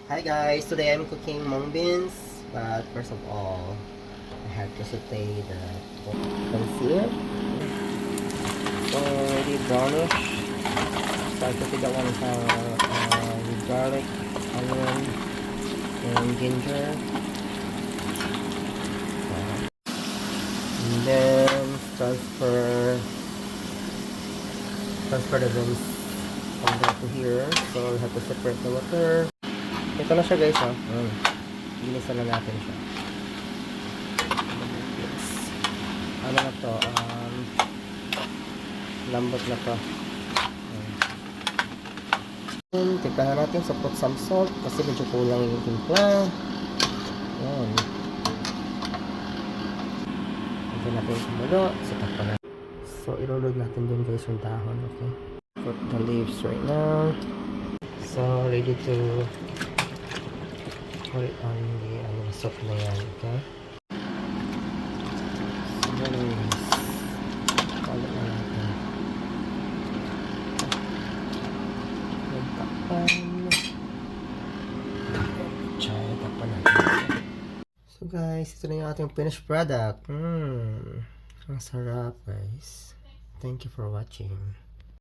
Hi guys, today I'm cooking mung beans, but first of all, I have to saute the concealer. So already brownish. So I saute that one with garlic, onion, and ginger. And then transfer the beans from there to here. So we have to separate the water. Ito na siya guys, oh. Inisan na natin siya. Yes. Ano na to? Lambot na to. Timplahan natin. So put some salt kasi medyo kulang yung timpla. Ayan. Ito natin kumulo. So takpan natin. So ilulog natin dun guys yung dahon. Okay. Put the leaves right now. So ready to put it on the soup na yan. Okay. So guys, ito na yung ating finished product. Ang sarap guys. Thank you for watching.